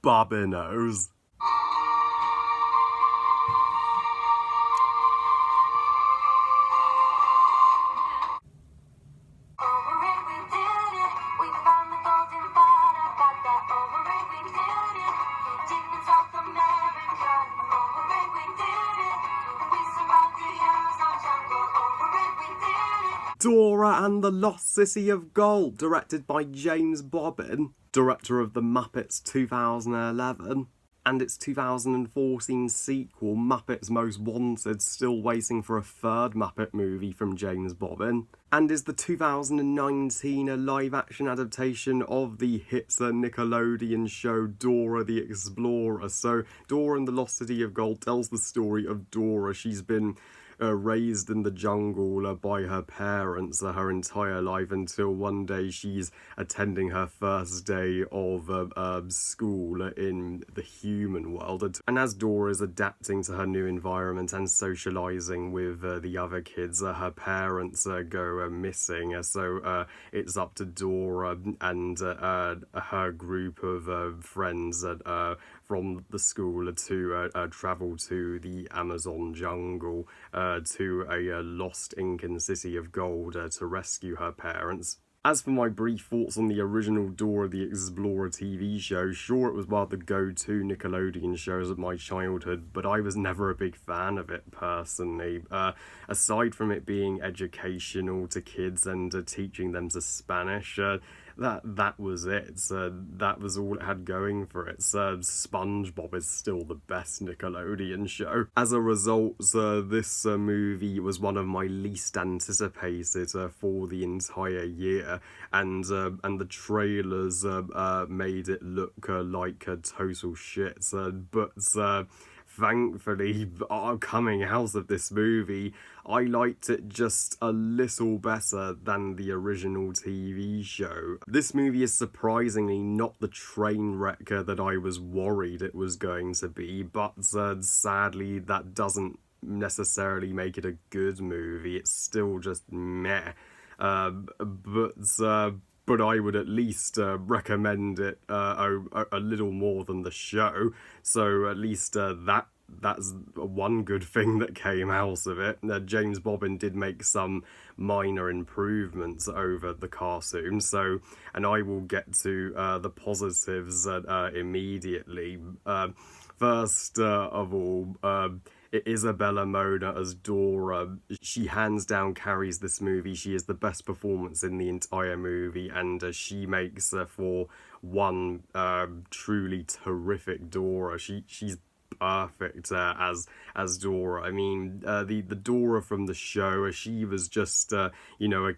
Bobinos. Dora and the Lost City of Gold, directed by James Bobbin, director of The Muppets 2011, and its 2014 sequel, Muppets Most Wanted, still waiting for a third Muppet movie from James Bobbin, and is the 2019 live-action adaptation of the hit Nickelodeon show Dora the Explorer. So, Dora and the Lost City of Gold tells the story of Dora. She's been raised in the jungle by her parents her entire life until one day she's attending her first day of school in the human world. And as Dora is adapting to her new environment and socialising with the other kids, her parents go missing. So it's up to Dora and her group of friends from the school to travel to the Amazon jungle to a lost Incan city of gold to rescue her parents. As for my brief thoughts on the original Dora the Explorer TV show, sure, it was one of the go-to Nickelodeon shows of my childhood, but I was never a big fan of it personally. Aside from it being educational to kids and teaching them Spanish, that was it. That was all it had going for it. SpongeBob is still the best Nickelodeon show. As a result, this movie was one of my least anticipated for the entire year, and the trailers made it look like total shit. But thankfully, coming out of this movie, I liked it just a little better than the original TV show. This movie is surprisingly not the train wreck that I was worried it was going to be, but sadly that doesn't necessarily make it a good movie. It's still just meh. But I would at least recommend it a little more than the show. So at least that's one good thing that came out of it. James Bobbin did make some minor improvements over the cartoon, and I will get to the positives immediately. First of all, Isabella Mona as Dora, she hands down carries this movie. She is the best performance in the entire movie, and she makes for one truly terrific Dora. She's perfect as Dora. I mean, the Dora from the show, she was just a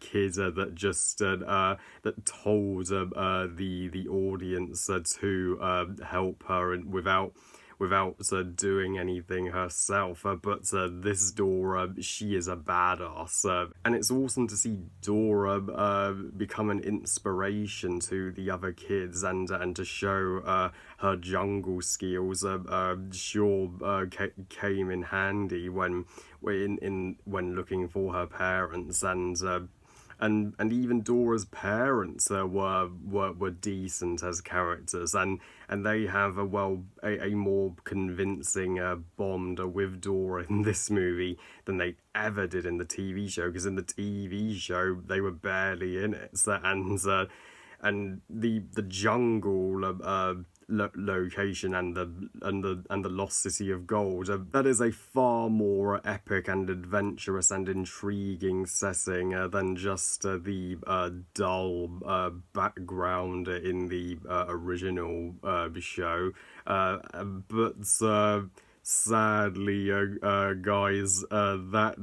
kid that just that told the audience to help her and without doing anything herself. But this Dora, she is a badass. And it's awesome to see Dora become an inspiration to the other kids and to show her jungle skills. Came in handy when looking for her parents, and even Dora's parents were decent as characters, and they have a more convincing bond with Dora in this movie than they ever did in the TV show, because in the TV show they were barely in it. And the jungle location and the Lost City of Gold, that is a far more epic and adventurous and intriguing setting than just the dull background in the original show. But sadly, guys, that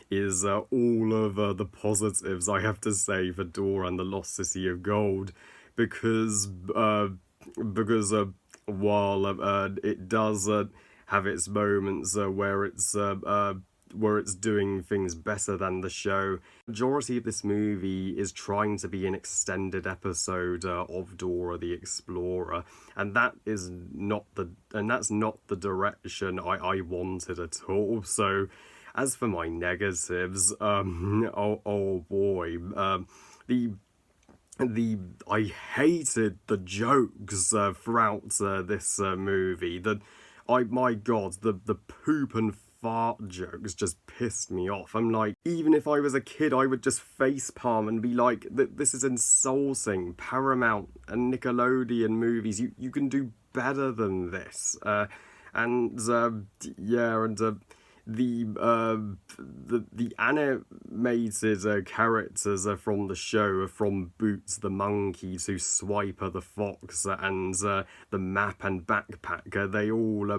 is all of the positives I have to say for Dora and the Lost City of Gold, because while it does have its moments where it's doing things better than the show, majority of this movie is trying to be an extended episode of Dora the Explorer, and that's not the direction I wanted at all. So as for my negatives, oh boy, I hated the jokes throughout this movie. My God, the poop and fart jokes just pissed me off. I'm like, even if I was a kid, I would just facepalm and be like, this is insulting. Paramount and Nickelodeon movies, you can do better than this. And yeah, and the animated characters from the show are from Boots the monkey to Swiper the fox and the map and backpack. They all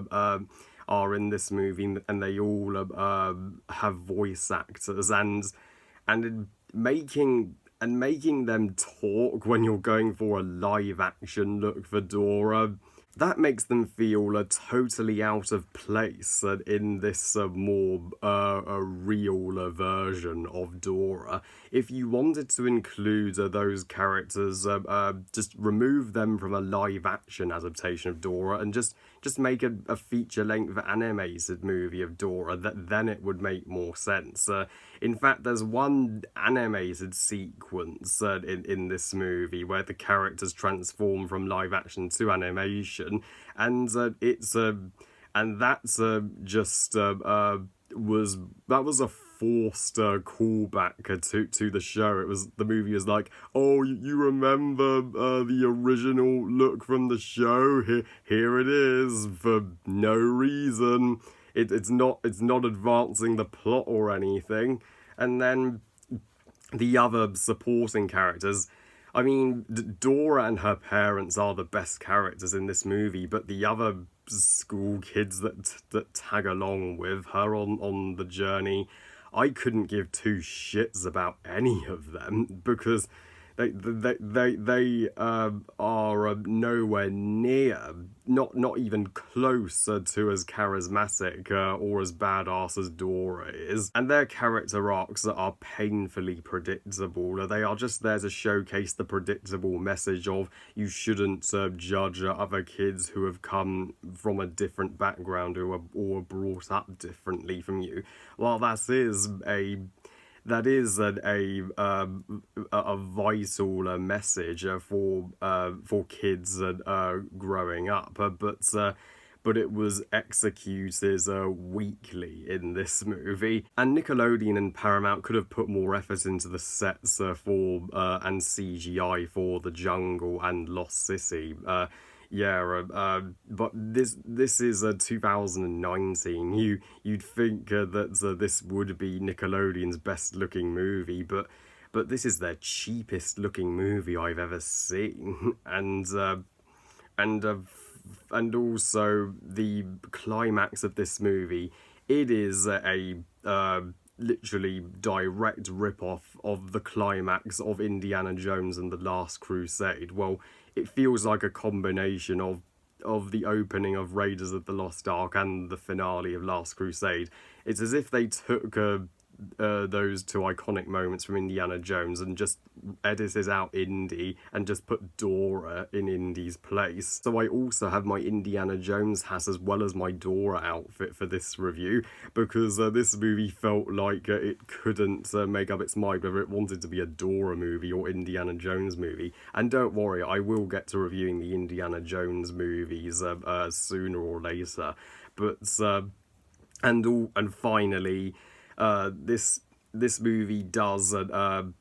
are in this movie, and they all have voice actors, and making them talk when you're going for a live action look for Dora, that makes them feel totally out of place in this more a real version of Dora. If you wanted to include those characters, just remove them from a live action adaptation of Dora and just make a feature length animated movie of Dora. Then it would make more sense. In fact, there's one animated sequence in this movie where the characters transform from live action to animation, and that's just was a forced callback to the show. The movie was like, oh, you remember the original look from the show? Here it is for no reason. It's not advancing the plot or anything. And then the other supporting characters, I mean, Dora and her parents are the best characters in this movie, but the other school kids that tag along with her on the journey, I couldn't give two shits about any of them, because they are nowhere near, not even close to as charismatic or as badass as Dora is, and their character arcs are painfully predictable. They are just there to showcase the predictable message of you shouldn't judge other kids who have come from a different background or were brought up differently from you. While that is a vital message for kids growing up, but it was executed weakly in this movie. And Nickelodeon and Paramount could have put more effort into the sets for and CGI for the jungle and Lost City. But this is 2019. You'd think that this would be Nickelodeon's best looking movie, but this is their cheapest looking movie I've ever seen, and also the climax of this movie. It is a literally direct rip-off of the climax of Indiana Jones and the Last Crusade. Well, it feels like a combination of the opening of Raiders of the Lost Ark and the finale of Last Crusade. It's as if they took those two iconic moments from Indiana Jones and just edited out Indy and just put Dora in Indy's place. So I also have my Indiana Jones hat as well as my Dora outfit for this review, because this movie felt like it couldn't make up its mind whether it wanted to be a Dora movie or Indiana Jones movie. And don't worry, I will get to reviewing the Indiana Jones movies sooner or later. But and finally, this movie does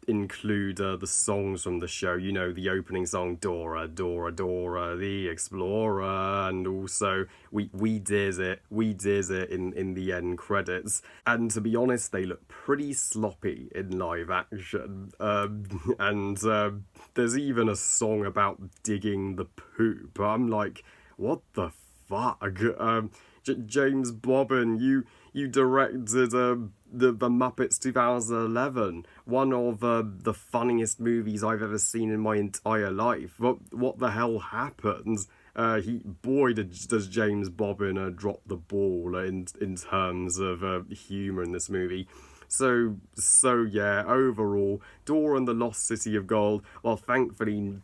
include the songs from the show. You know, the opening song, Dora, Dora, Dora the Explorer, and also we did it in the end credits. And to be honest, they look pretty sloppy in live action. And there's even a song about digging the poop. I'm like, what the fuck? James Bobbin, you directed the Muppets 2011, one of the funniest movies I've ever seen in my entire life. What the hell happens? Does James Bobbin drop the ball in terms of humour in this movie. So yeah, overall, Dora and the Lost City of Gold, well, thankfully,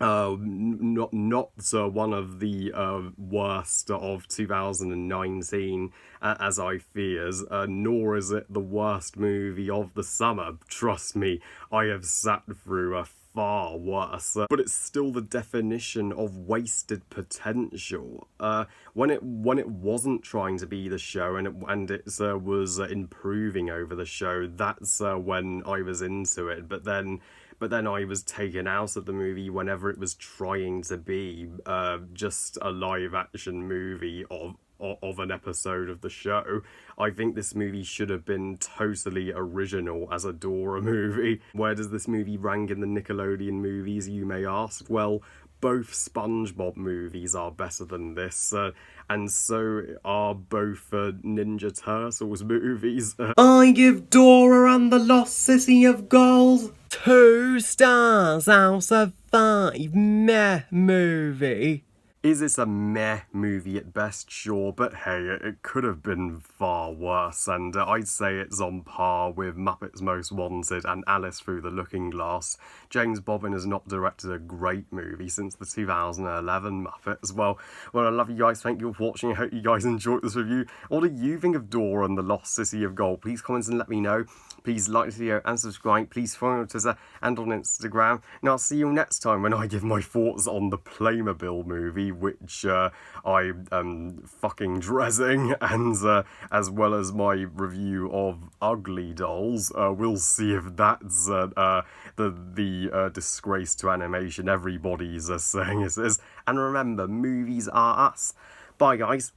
not one of the worst of 2019, as I fears, nor is it the worst movie of the summer. Trust me, I have sat through far worse, but it's still the definition of wasted potential. When it wasn't trying to be the show and it was improving over the show, that's when I was into it. But then I was taken out of the movie whenever it was trying to be just a live action movie of an episode of the show. I think this movie should have been totally original as a Dora movie. Where does this movie rank in the Nickelodeon movies, you may ask? Well, both SpongeBob movies are better than this, and so are both Ninja Turtles movies. I give Dora and the Lost City of Gold 2 stars out of 5. Meh movie. Is this a meh movie at best? Sure, but hey, it could have been far worse, and I'd say it's on par with Muppets Most Wanted and Alice Through the Looking Glass. James Bobbin has not directed a great movie since the 2011 Muppets. Well, I love you guys, thank you for watching, I hope you guys enjoyed this review. What do you think of Dora and the Lost City of Gold? Please comment and let me know. Please like this video and subscribe. Please follow me on Twitter and on Instagram. And I'll see you next time when I give my thoughts on the Playmobil movie, which I am fucking dressing, and as well as my review of Ugly Dolls. We'll see if that's the disgrace to animation everybody's saying it is. And remember, movies are us. Bye, guys.